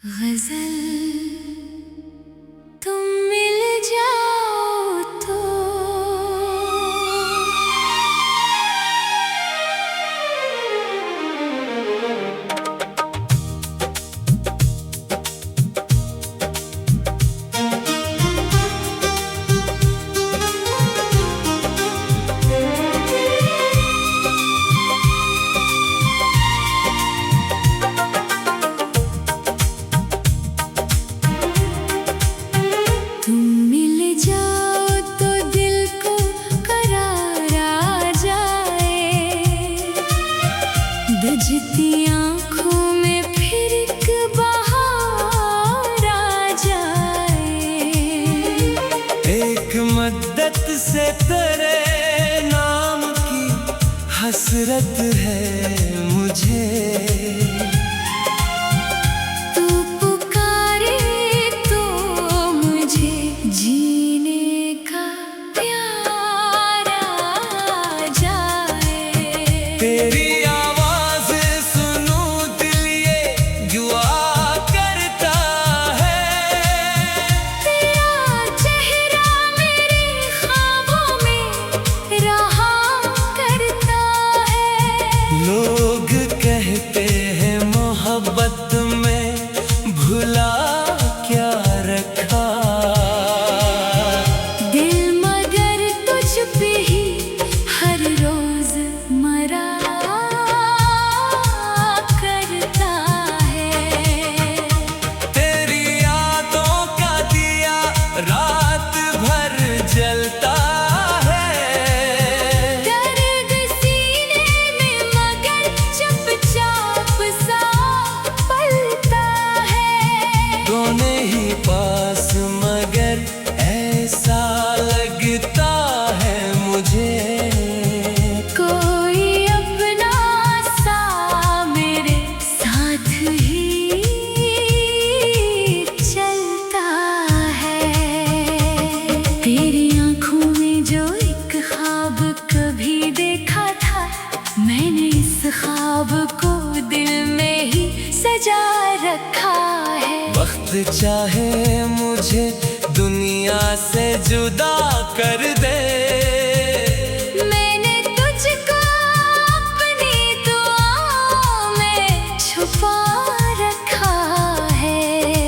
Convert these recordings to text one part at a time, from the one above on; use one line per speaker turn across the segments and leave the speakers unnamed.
गजल तुम मिल जाओ तो बजती आँखों में फिर एक बहार आ जाए।
एक मद्दत से तेरे नाम की हसरत है मुझे।
तू पुकारे तो मुझे जीने का प्यार आ जाए।
तेरी लोग कहते हैं मोहब्बत में भुला क्या रखा
दिल, मगर तुझ पे ही हर रोज मरा करता है।
तेरी यादों का दिया रात भर जलता पास, मगर ऐसा लगता है मुझे
कोई अपना सा मेरे साथ ही चलता है। तेरी आँखों में जो एक ख्वाब कभी देखा था, मैंने इस ख्वाब को दिल में ही सजा रखा है।
वक्त चाहे मुझे दुनिया से जुदा कर दे,
मैंने तुझको अपनी दुआओं में छुपा रखा है।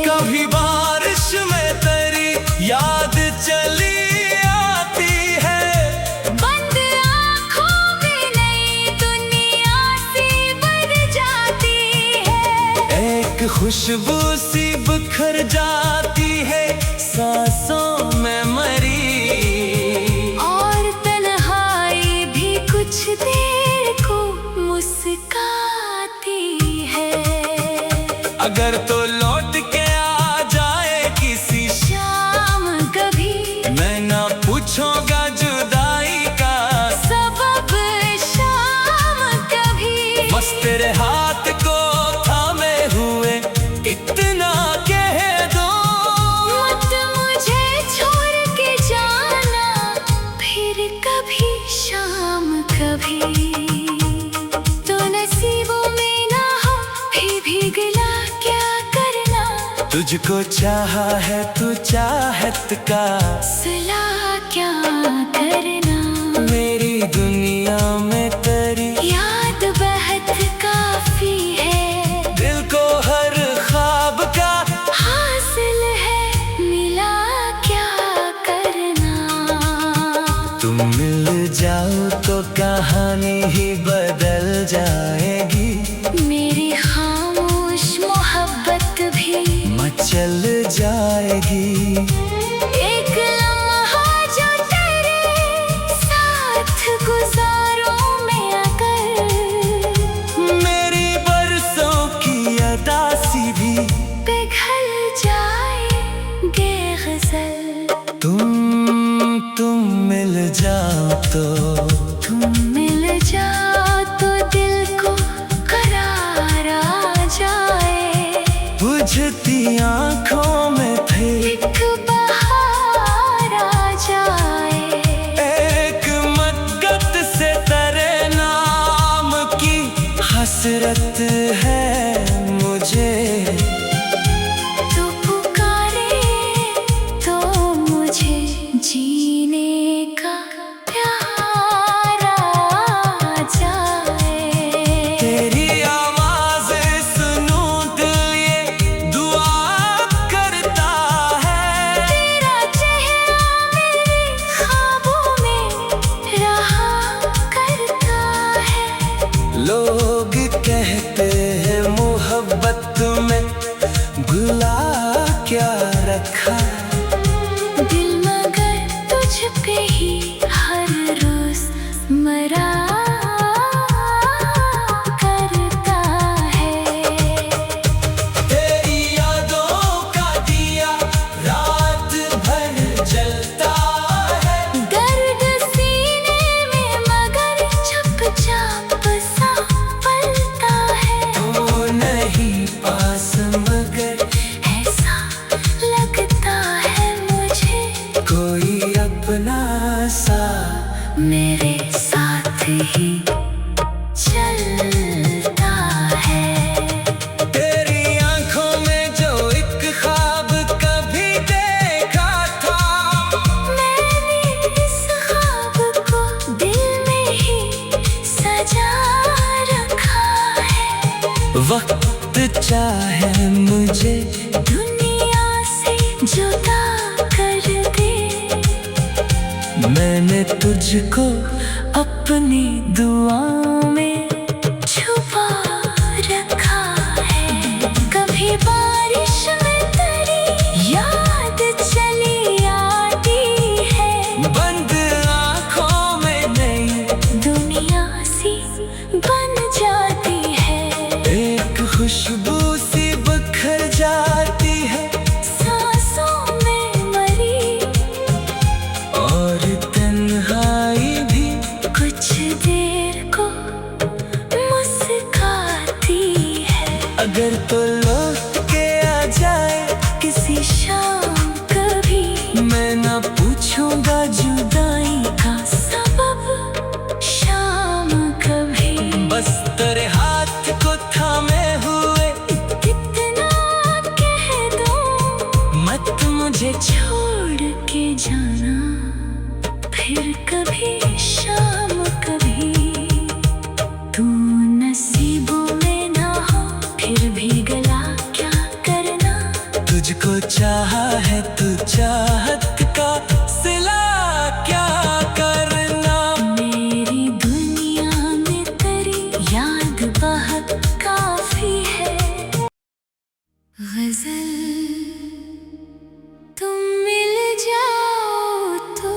कभी बारिश में तेरी याद चली आती है,
बंद आँखों में नई दुनिया सी बन जाती है।
एक खुशबू सी बिखर जाती है सांसों में मरी,
और तन्हाई भी कुछ देर को मुस्काती है।
अगर तो लौट के आ जाए किसी
शाम कभी,
मैं ना पूछूंगा जुदाई का
सबब शाम कभी,
बस तेरे हाथ को थामे हुए इतना कह दो,
मत मुझे छोड़ के जाना फिर कभी शाम कभी। तो नसीबों में ना हो भी भीगला क्या करना,
तुझको चाहा है तू चाहत का
सिला क्या करना।
मेरी दुनिया में तेरी
याद बहुत काफी है,
दिल को हर ख्वाब का
हासिल है मिला क्या करना।
तुम मिल जाओ तो कहानी ही बदल जाएगी,
मेरी खामोश मोहब्बत भी
मचल जाएगी।
एक लम्हा जो तेरे साथ गुजारूं मैं अगर,
मेरी बरसों की अदासी भी
पिघल जाएंगे गजल।
तुम मिल जाओ तो,
तुम मिल जाओ तो दिल को करार आ जाए।
बुझती आँखों में फिर
एक बहार आ जाए।
एक मद्दत से तेरे नाम की हसरत है मुझे। है मुझे
दुनिया से जुदा कर दे।
मैंने तुझको अपनी दुआओं में
छुपा रखा है। कभी बारिश में तेरी याद चली आती है।
बंद आँखों में नई
दुनिया सी बन जाती है।
एक खुशबू सी बिखर जाती है
सांसों में मरी
और तन्हाई भी
कुछ देर को मुस्काती है।
अगर तो लौट के आ जाए
किसी शाम कभी
मैं ना पूछूंगा जुदाई का
सबब शाम कभी।
बस तेरे हाथ को थामे हुए
कितना कह दूं
मत मुझे
छोड़ के जाना फिर कभी शाम कभी। तू नसीबों में ना हो फिर भी गला क्या करना।
तुझको चाहा है तू चाहत का सिला क्या करना।
मेरी दुनिया में तेरी याद बहुत काफी है। गजल तुम मिल जाओ तो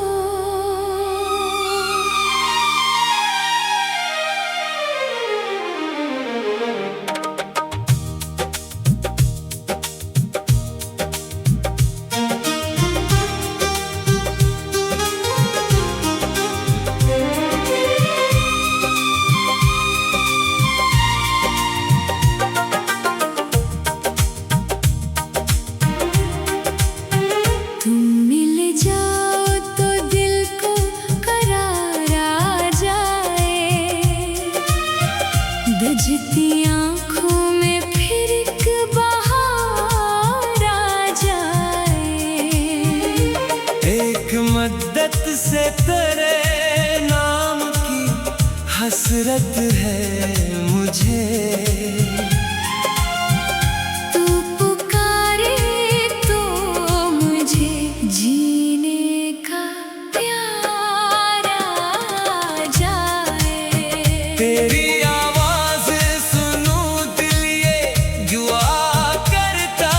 तुम मिल जाओ तो दिल को करार आ जाए। बुझती आँखों में फिर एक बहार आ जाए।
एक मद्दत से तेरे नाम की हसरत है मुझे।
तू पुकारे तो मुझे जीने का प्यार आ जाए।
तेरी आवाज सुनूं दिल ये दुआ करता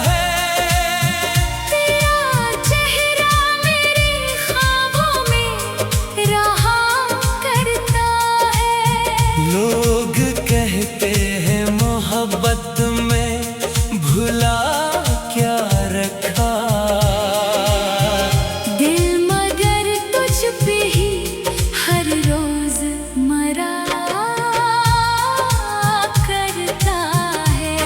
है।
तेरा चेहरा मेरे ख्वाबों में रहा करता है।
लोग कहते हैं मोहब्बत में भुला क्या रखा।
दिल मगर तुझ पे ही हर रोज मरा करता है।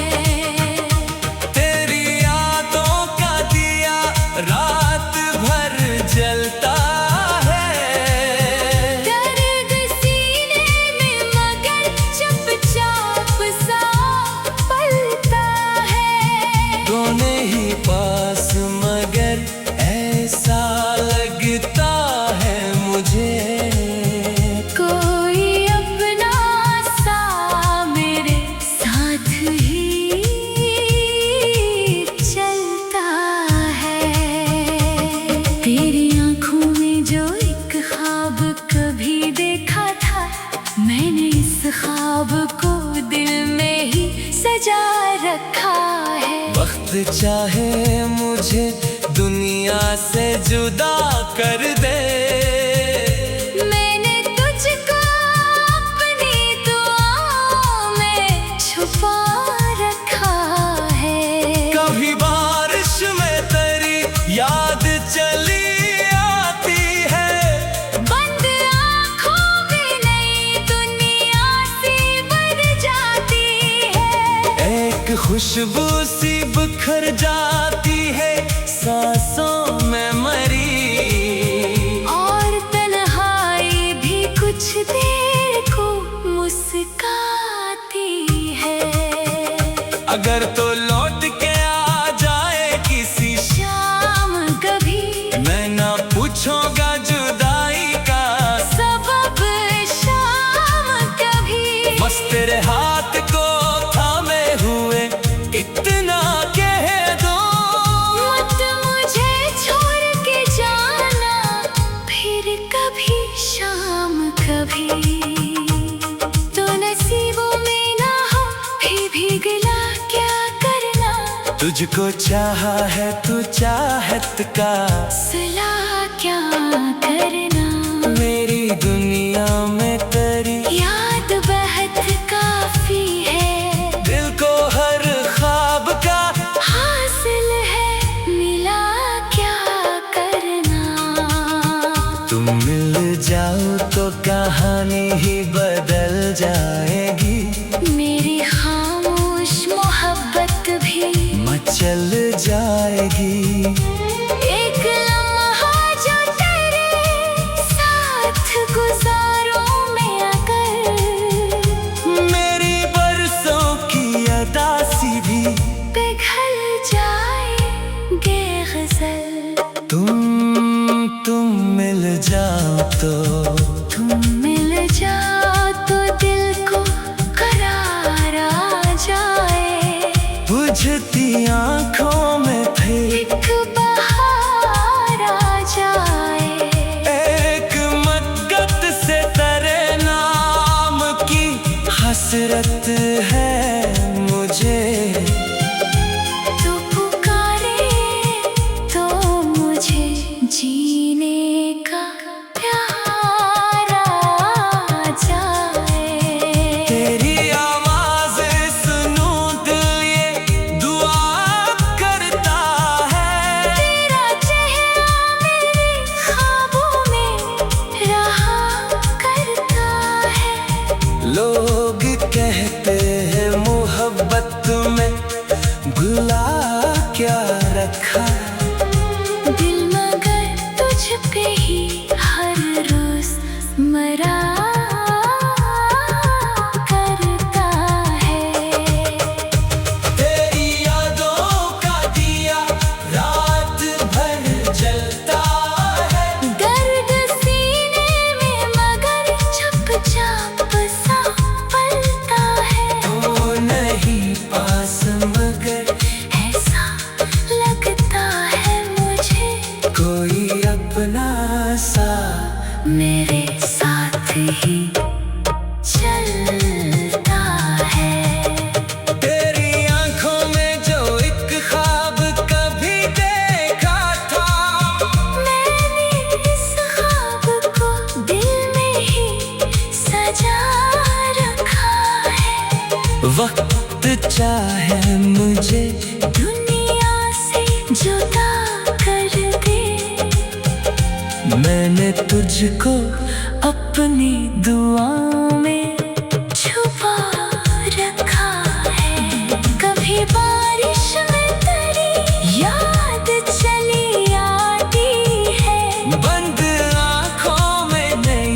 तेरी यादों का दिया रात भर जलता है।
दर्द सीने में मगर चुपचाप सा पलता है।
दोनों ही पास मगर ऐसा लगता है मुझे।
कोई अपना सा मेरे साथ ही चलता है। तेरी आँखों में जो एक ख्वाब कभी देखा था मैंने इस ख्वाब को दिल में ही सजा रखा है।
वक्त चाहे मुझे दुनिया से जुदा कर दे।
मैंने तुझको अपनी दुआओं में छुपा रखा है।
कभी बारिश में तेरी याद चली आती है।
बंद आँखों में नई दुनिया सी बन जाती है।
एक खुशबू सी बिखर जाती है सांसों में मरी।
और तन्हाई भी कुछ देर को मुस्काती है।
अगर तो लौट के आ जाए किसी
शाम कभी
मैं ना पूछूंगा जुदाई का
सबब शाम कभी।
बस तेरे हाथ को थामे हुए तुझको चाहा है तू चाहत का
सिला क्या करना,
मेरी दुनिया में तेरी
याद बहत काफी है।
दिल को हर ख्वाब का
हासिल है, मिला क्या करना।
तुम मिल जाओ तो कहानी ही बदल जाएगी,
मेरी खामोश मोहब्बत भी
मचल जाएगी।
एक लम्हा जो तेरे साथ गुजारो में अगर,
मेरी बरसों की अदासी भी
पिघल जाएंगे गजल।
तुम मिल जाओ तो,
तुम मिल जाओ तो दिल को करार आ जाए,
बुझती आंखों में फिर
एक बहार आ जाए।
एक मदगत से तेरे नाम की हसरत है मुझे।
तू पुकारे तो मुझे जीने का प्यार आ जाए।
तेरी आवाज सुनूं दिल ये दुआ करता है,
तेरा चेहरा मेरे ख्वाबों में रहा करता है।
लोग कहते हैं मोहब्बत में भुला क्या रखा,
दिल मगर तुझ पे ही हर रोज मरा करता है।
तेरी यादों का दिया रात भर जलता है,
दर्द सीने में मगर चुपचाप सा पलता है।
तू नहीं पास मगर
ऐसा लगता है मुझे
कोई अपना सा
मेरे साथ ही चलता है।
तेरी आंखों में जो एक ख्वाब कभी देखा था,
मैंने इस ख्वाब को दिल में ही सजा रखा है।
वक्त चाहे मुझे
दुनिया से जुदा कर दे,
मैंने तुझको अपनी दुआओं में
छुपा रखा है। कभी बारिश में तेरी याद चली आती है,
बंद आंखों में नई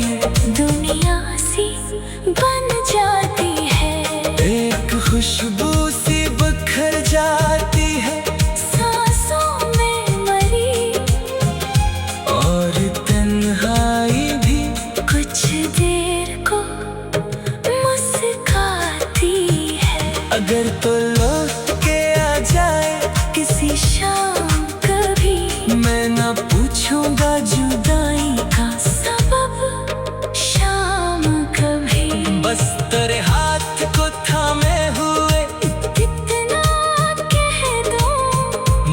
दुनिया सी बन जाती है।
एक खुशबू सी बखर जाती है,
सांसों में मरी
और तन्हाई भी
कुछ देर को मुस्काती है।
अगर तो लौट के आ जाए
किसी शाम कभी
मैं ना पूछूंगा जुदाई का,
सबब शाम कभी
बस तेरे हाथ को थामे हुए
इतना कह दो,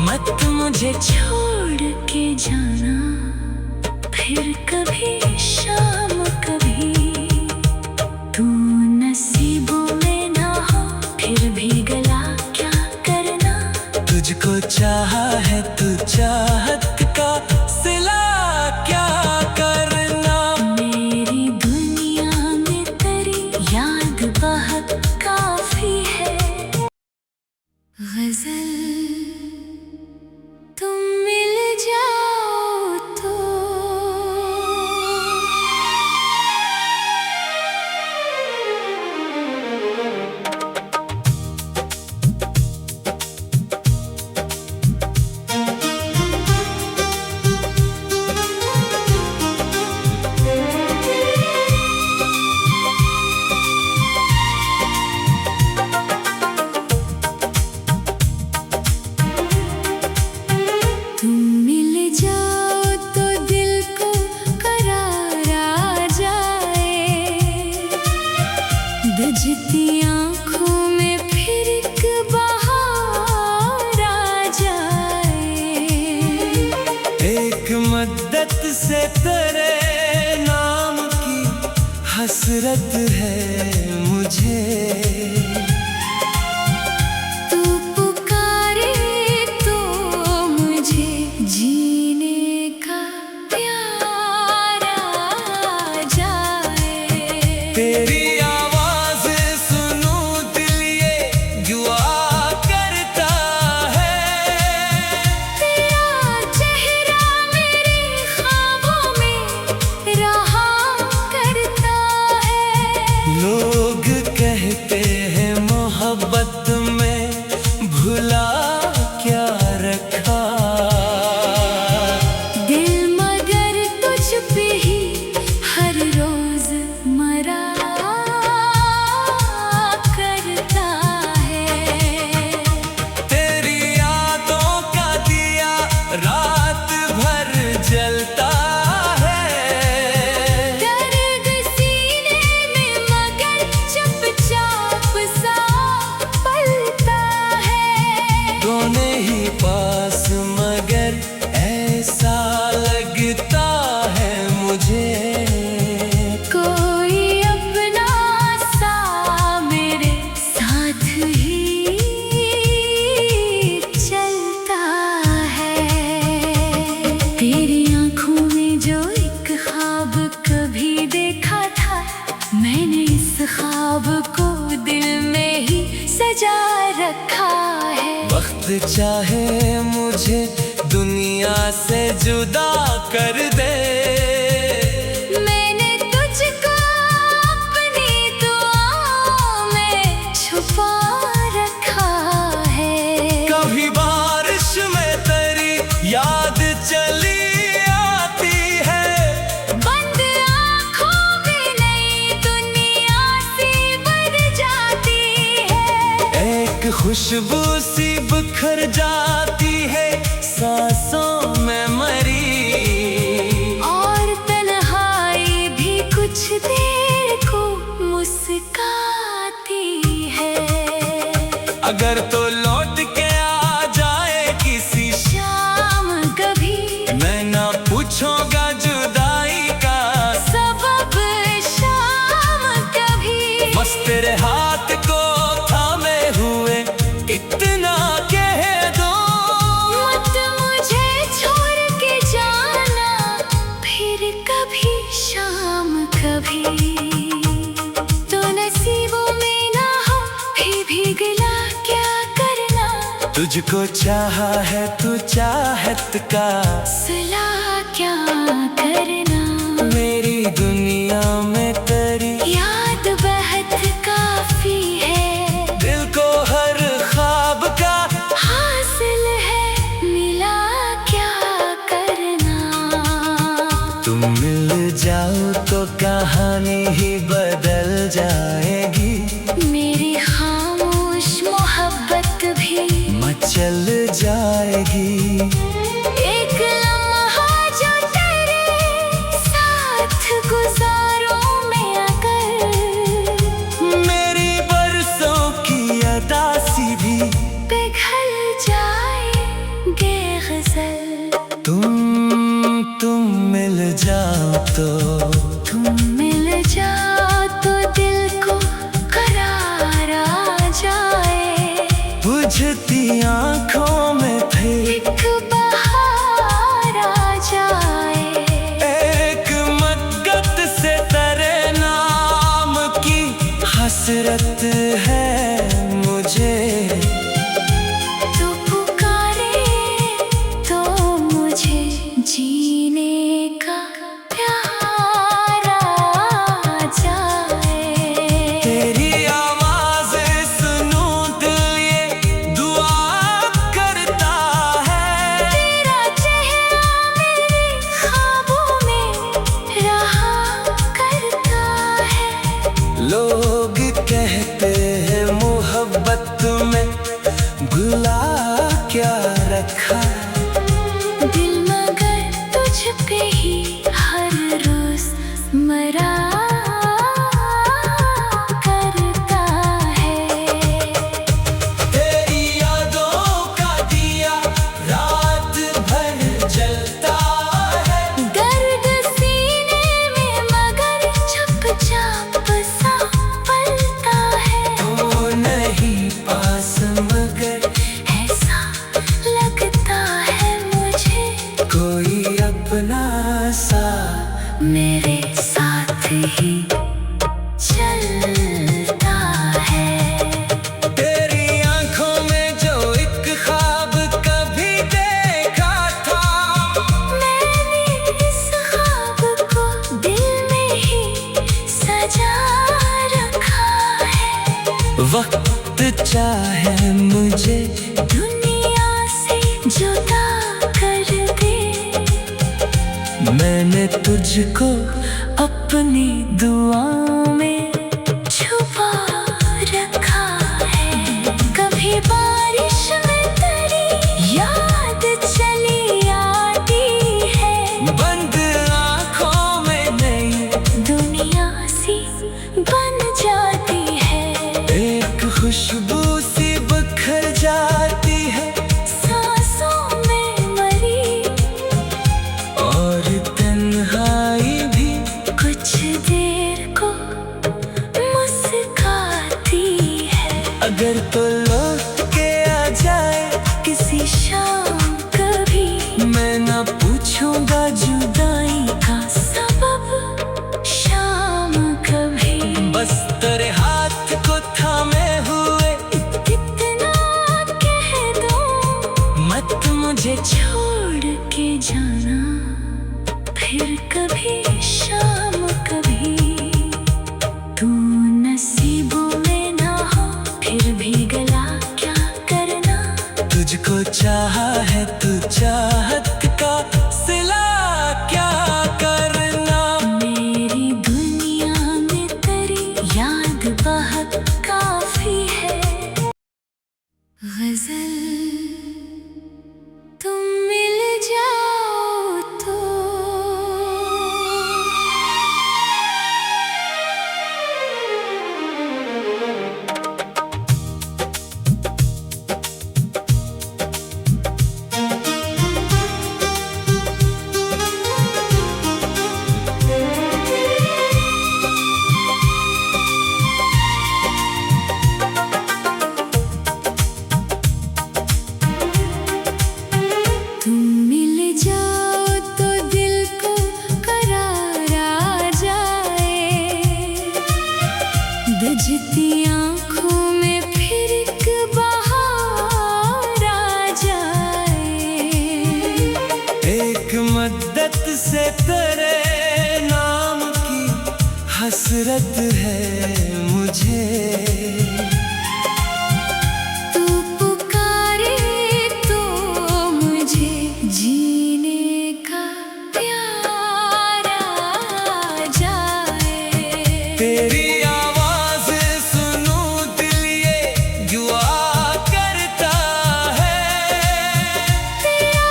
मत मुझे
छोड़ के जाना फिर कभी शाम कभी। तू नसीबों में ना हो फिर भी गला क्या करना,
तुझको चाहा है तू चाहत का सिला क्या करना।
मेरी दुनिया में तेरी याद बहुत काफी है। गजल तुम मिल जाओ तो,
तेरे नाम की हसरत है मुझे।
तू पुकारे तो मुझे जीने का प्यार आ जाए।
तेरी आवाज सुनूं दिल ये दुआ करता है।
तेरा चेहरा मेरे ख्वाबों में रहा करता है।
लोग कहते हैं मोहब्बत में भुला क्या रखा।
दिल मगर तुझ पे ही हर रोज मरा करता है।
तेरी यादों का दिया रात भर जलता है।
दर्द सीने में मगर चुपचाप सा पलता है।
दोनों ही पास मगर ऐसा लगता है मुझे।
कोई अपना सा मेरे साथ ही चलता है। तेरी आंखों में जो एक ख्वाब कभी देखा था, मैंने इस ख्वाब को दिल में ही सजा रखा है।
वक्त चाहे मुझे दुनिया से जुदा कर दे।
मैंने तुझको अपनी दुआओं में छुपा रखा है।
कभी बारिश में तेरी याद चली आती है।
बंद आँखों में नई दुनिया सी बन जाती है।
एक खुशबू सी बिखर जाती है सांसों में मरी।
और तन्हाई भी कुछ देर को मुस्काती है।
अगर तो लौट के आ जाए किसी
शाम कभी
मैं ना पूछूंगा जुदाई का
सबब, शाम कभी
बस तेरे हाथ को थामे हुए इतना कह दो।
मत मुझे छोड़ के जाना फिर कभी शाम कभी। तो नसीबों में ना हो भी गिला क्या करना।
तुझको चाहा है तू चाहत का
सिला क्या करना।
मेरी दुनिया में तेरी
याद बहुत काफी है।
दिल को हर ख्वाब का
हासिल है मिला क्या करना।
तुम मिल जाओ तो कहानी ही बदल जाएगी।
मेरी खामोश मोहब्बत भी
मचल जाएगी।
एक लम्हा जो तेरे साथ गुजारों में आकर
मेरी बरसों की अदासी भी
पिघल जाएंगे गजल।
तुम मिल जाओ तो
तुम मिल जाओ तो दिल को करार आ जाए।
बुझती आंखों में फिर
एक बहार आ जाए।
एक मदगत से तेरे नाम की हसरत है मुझे।
तू पुकारे तो मुझे जीने का प्यार आ जाए।
तेरी आवाज सुनूं दिल ये दुआ करता है।
तेरा चेहरा मेरे ख्वाबों में रहा करता है।
लोग कहते हैं मोहब्बत में भुला क्या रखा।
दिल मगर तुझ पे ही हर रोज मरा करता है।
तेरी यादों का दिया रात भर जलता है।
दर्द दुनिया से जुदा कर दे।
मैंने तुझको अपनी दुआओं में
छुपा रखा है। कभी बारिश में तेरी याद चली आती है।
बंद आँखों में नई
दुनिया सी बन जाती है।
एक खुशबू सी बिखर जाती है।
सांसों में मरी
और तन्हाई भी
कुछ देर को मुस्काती है।
अगर तो लौट के आ जाए
किसी शाम कभी
मैं ना पूछूंगा जुदाई का
सबब शाम कभी।
बस तेरे हाथ को थामे हुए
कितना कह दूं
मत मुझे
छोड़ के जाना फिर कभी शाम कभी। तू नसीबों में ना हो फिर भी गला क्या करना।
तुझको चाहा है तू चाहत का सिला क्या करना।
मेरी दुनिया में तेरी याद बहुत काफी है। गजल तुम मिल जाओ तो। तुम मिल जाओ तो दिल को करार आ जाए। बुझती आँखों में फिर एक बहार आ जाए।
एक मद्दत से तेरे नाम की हसरत है मुझे।
तू पुकारे तो मुझे जीने का प्यार आ जाए।
तेरी आवाज सुनूं दिल ये दुआ करता है।
तेरा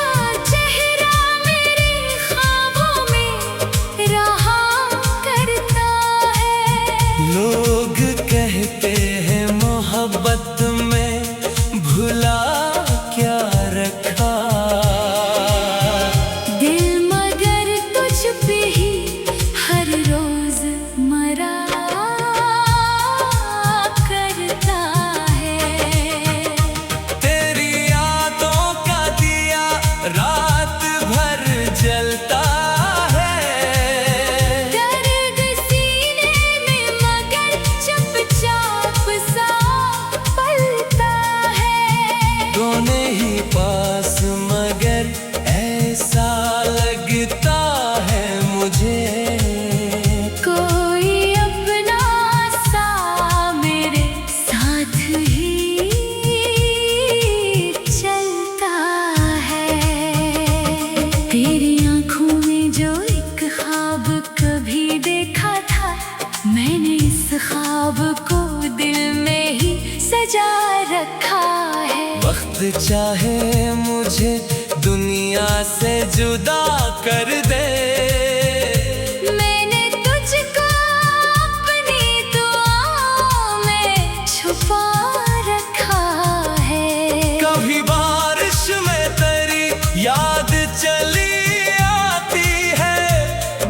चेहरा मेरे ख्वाबों में रहा करता है।
लोग कहते हैं मोहब्बत में भुला क्या रखा।
दिल मगर तुझ पे ही हर रोज मरा करता है।
तेरी यादों का दिया रात भर जलता है।
दर्द सीने में मगर चुपचाप सा पलता है।
दोनों ही पास मगर ऐसा लगता है मुझे।
कोई अपना सा मेरे साथ ही चलता है। तेरी आँखों में जो एक ख्वाब कभी देखा था मैंने इस ख्वाब को दिल में ही सजा रखा है।
वक्त चाहे मुझे दुनिया से जुदा कर दे।
मैंने तुझको अपनी दुआओं में छुपा रखा है।
कभी बारिश में तेरी याद चली आती है।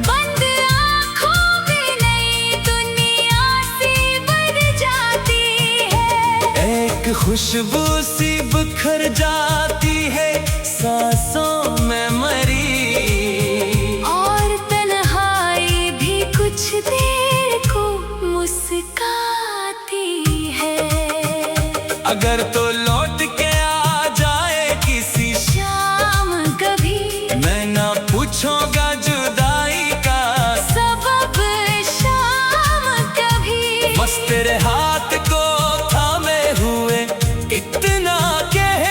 बंद आँखों में नई दुनिया सी बन जाती है।
एक खुशबू सी बिखर जाती है सांसों में मरी।
और तन्हाई भी कुछ देर को मुस्काती है।
अगर तो लौट के आ जाए किसी
शाम कभी
मैं ना पूछूंगा जुदाई का
सबब शाम कभी।
बस तेरे हाथ को थामे हुए कितना कह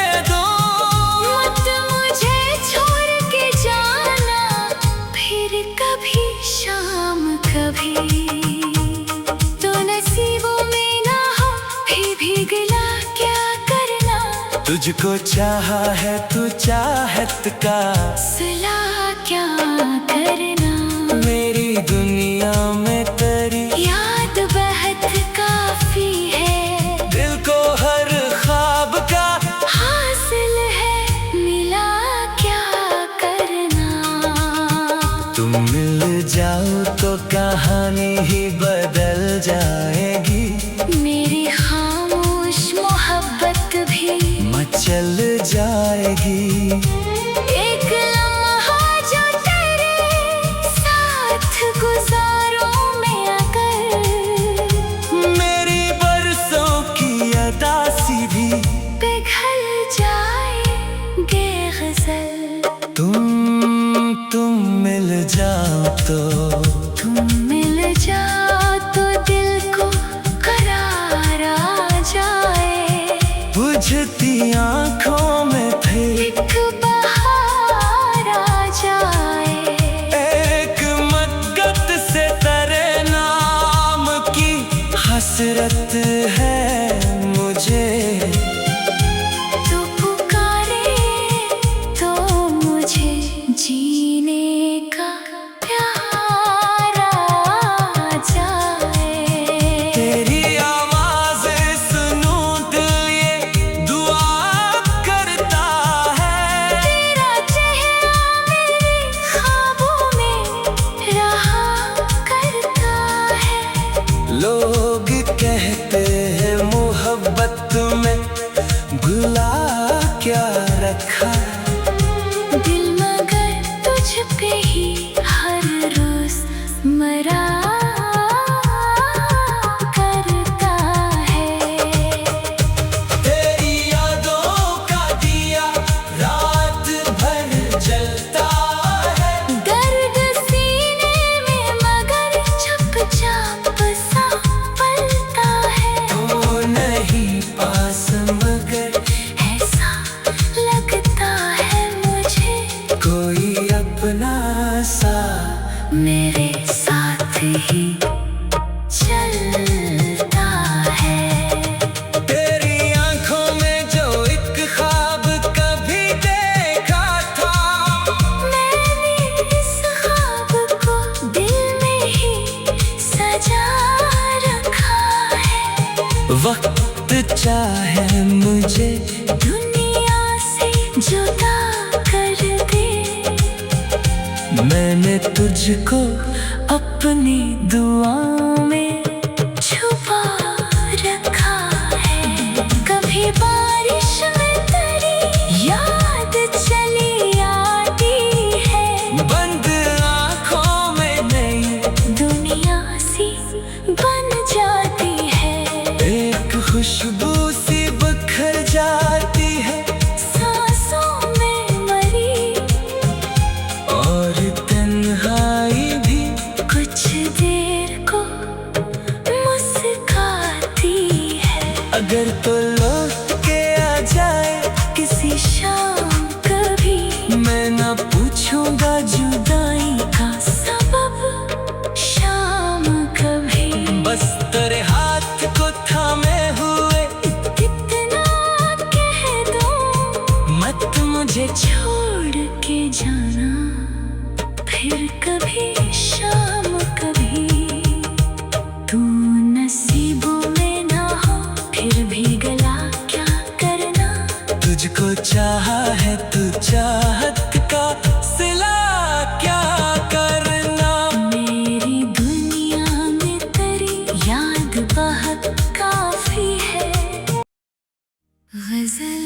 तुझको चाहा है तू चाहत का
सिला क्या करना,
मेरी दुनिया में तेरी
याद बहुत काफी है।
दिल को हर ख्वाब का
हासिल है, मिला क्या करना।
तुम मिल जाओ तो कहानी ही बदल जाएगी,
मेरी खामोश मोहब्बत भी
मचल जाएगी।
एक लम्हा जो तेरे साथ गुजारूं मैं अगर,
मेरी बरसों की अदासी भी
पिघल जाएंगे गजल।
तुम मिल जाओ तो,
तुम मिल जाओ तो दिल को करार आ जाए,
बुझती आँखों में फिर
एक बहार आ जाए।
एक मदगत से तेरे नाम की हसरत है मुझे।
तू पुकारे तो मुझे जीने का प्यार आ जाए।
तेरी आवाज़ सुनूं दिल ये दुआ करता है,
तेरा चेहरा मेरे ख्वाबों में रहा करता है।
लोग कहते हैं मोहब्बत में भुला क्या रखा,
दिल मगर तुझ पे ही हर रोज मरा करता है।
तेरी यादों का दिया रात भर जलता है,
दर्द सीने में मगर चुपचाप सा पलता है।
तो नहीं पास मगर
ऐसा लगता है मुझे
कोई अपना सा
मेरे साथ ही चलता है।
तेरी आंखों में जो एक ख्वाब कभी देखा था,
मैंने इस ख्वाब को दिल में ही सजा रखा है।
वक्त चाहे मुझे
दुनिया से जुदा कर दे,
मैंने तुझको अपनी दुआओं में
छुपा रखा है। कभी बारिश में तेरी याद चली आती है,
बंद आँखों में नहीं
दुनिया सी बन जाती है।
एक खुशबू सी बिखर जाती है,
सांसों में मरी
और तन्हाई भी
कुछ देर को मुस्काती है।
अगर तो लौट के आ जाए
किसी शाम कभी
मैं ना पूछूंगा जुदाई का,
सबब शाम कभी
बस तेरे हाथ को थामे हुए
कितना कह दूं,
मत मुझे
छोड़ के जाना फिर कभी शाम कभी। तू नसीबों में ना हो फिर भी गला क्या करना,
तुझको चाहा है तू चाहत का सिला क्या करना।
मेरी दुनिया में तेरी याद बहुत काफी है। गजल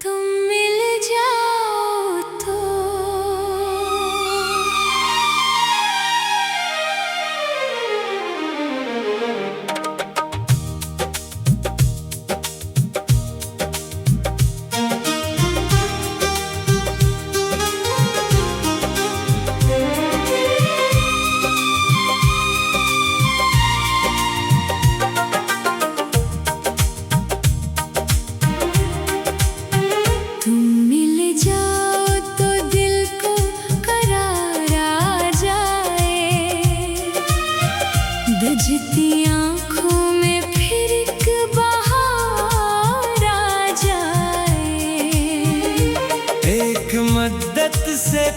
तुम मिल जाओ तो,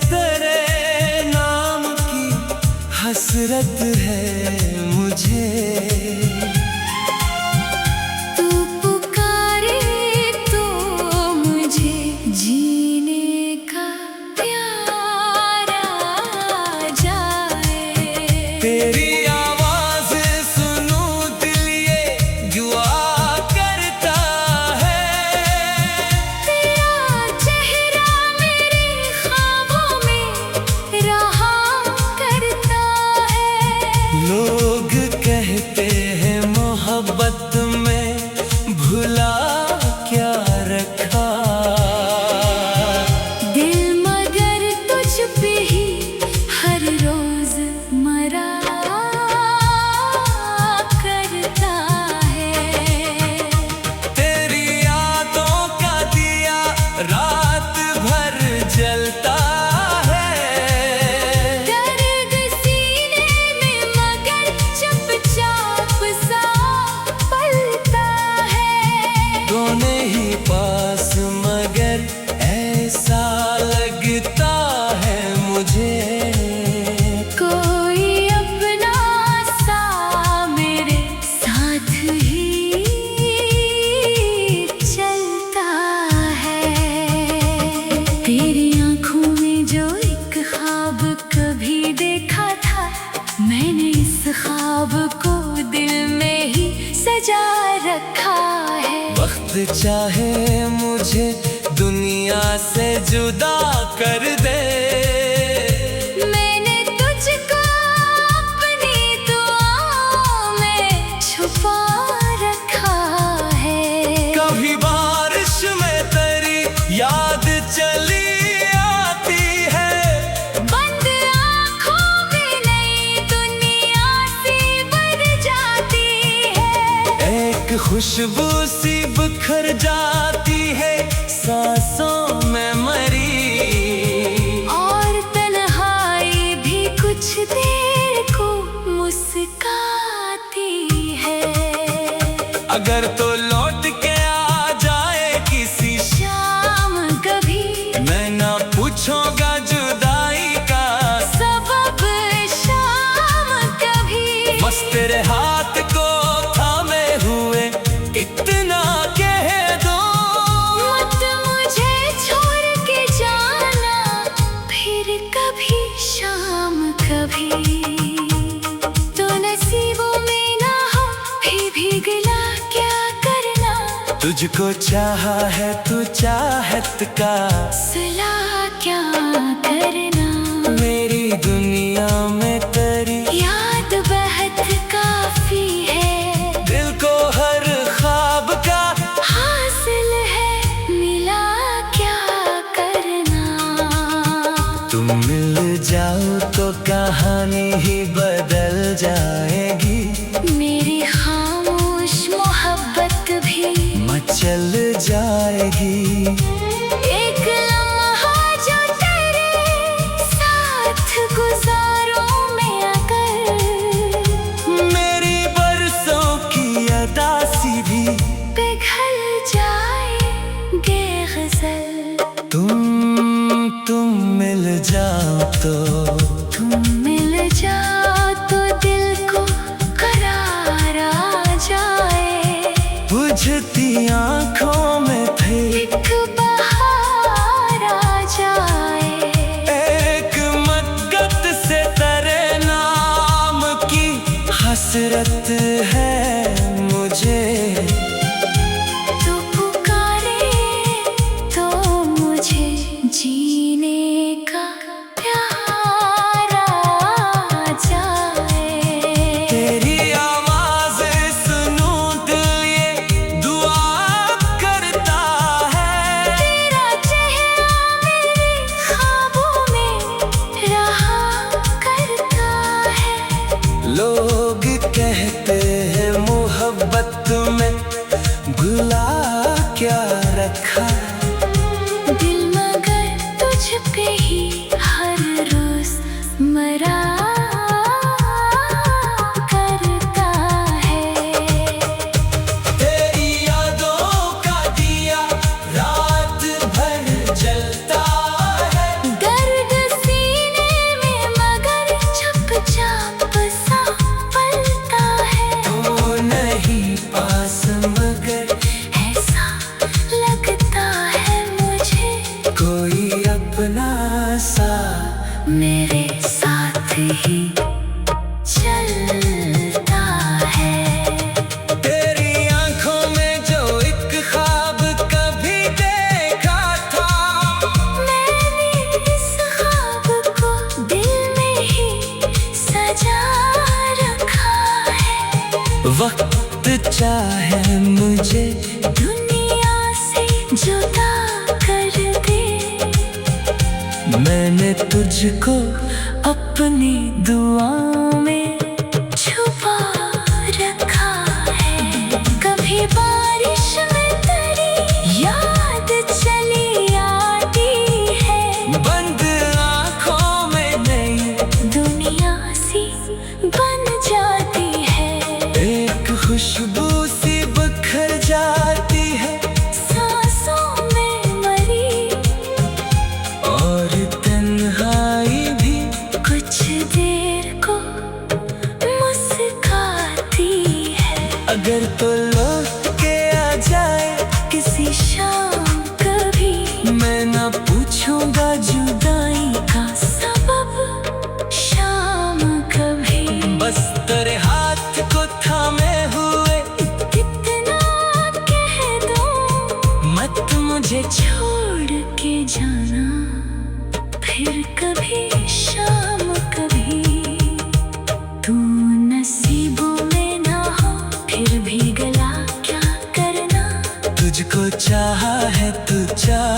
तेरे नाम की हसरत है मुझे।
तू पुकारे तो मुझे जीने का प्यार आ जाए।
तेरी आवाज सुनूं दिल ये दुआ करता है।
तेरा चेहरा मेरे ख्वाबों में रहा करता है।
लोग कहते हैं मोहब्बत में भुला क्या रखा।
दिल मगर तुझ पे ही हर रोज मरा करता है।
तेरी यादों का दिया रात भर जलता है।
दर्द सीने में मगर चुपचाप सा पलता है।
दोनों ही पास मगर ऐसा लगता है मुझे।
कोई अपना सा मेरे साथ ही चलता है। तेरी आंखों में जो एक ख्वाब कभी देखा था, मैंने इस ख्वाब को दिल में ही सजा रखा है।
वक्त चाहे मुझे दुनिया से जुदा कर दे।
मैंने तुझको अपनी दुआओं में छुपा रखा है।
कभी बारिश में तेरी याद चली आती है।
बंद आँखों में नई दुनिया सी बन जाती है।
एक खुशबू सी बिखर जाती है सांसों में मरी।
और तन्हाई भी कुछ देर को मुस्काती है।
अगर तो लौट के आ जाए किसी
शाम कभी
मैं ना पूछूंगा जुदाई का
सबब, शाम कभी
बस तेरे हाथ को थामे हुए इतना कह दो।
मत मुझे छोड़ के जाना फिर कभी, शाम कभी। तो नसीबों में ना हो भी भीगला क्या करना।
तुझको चाहा है तू चाहत का
सला क्या करना।
मेरी दुनिया में तेरी
याद बहुत काफी है।
दिल को हर ख्वाब का
हासिल है मिला क्या करना।
तुम मिल जाओ तो कहानी ही बदल जाएगी।
मेरी खामोश मोहब्बत भी
मचल जाएगी।
एक लम्हा जो तेरे साथ गुजारो में अगर
मेरी बरसों की अदासी भी
पिघल जाएंगे गजल।
तुम मिल जाओ तो
तुम मिल जाओ तो दिल को करार आ जाए।
बुझती आंखों में फिर
एक बहार आ जाए।
एक मद्दत से तेरे नाम की हसरत है मुझे।
तू पुकारे तो मुझे जीने का प्यार आ जाए।
तेरी आवाज सुनूं दिल ये दुआ करता है।
तेरा चेहरा मेरे ख्वाबों में रहा करता है।
लोग कहते हैं मोहब्बत में भुला क्या रखा।
दिल मगर तुझ पे ही हर रोज मरा करता है।
तेरी यादों का दिया रात भर जलता है।
दर्द जुदा कर दे।
मैंने तुझको अपनी दुआओं में
छुपा रखा है। कभी बारिश में तेरी याद चली आती है।
बंद आँखों में नई
दुनिया सी बन जाती है।
एक खुशबू सी बिखर जाती है।
सांसों में मरी
और तन्हाई भी
कुछ देर को मुस्काती है।
अगर तो लौट के आ जाए
किसी शाम कभी
मैं ना पूछूंगा जुदाई
का सबब शाम कभी।
बस तेरे हाथ को थामे हुए
इतना कह दो
मत मुझे
छोड़ के जाना फिर कभी शाम कभी। तू नसीबों में ना हो फिर भी गला क्या करना।
तुझको चाहा है तू चाह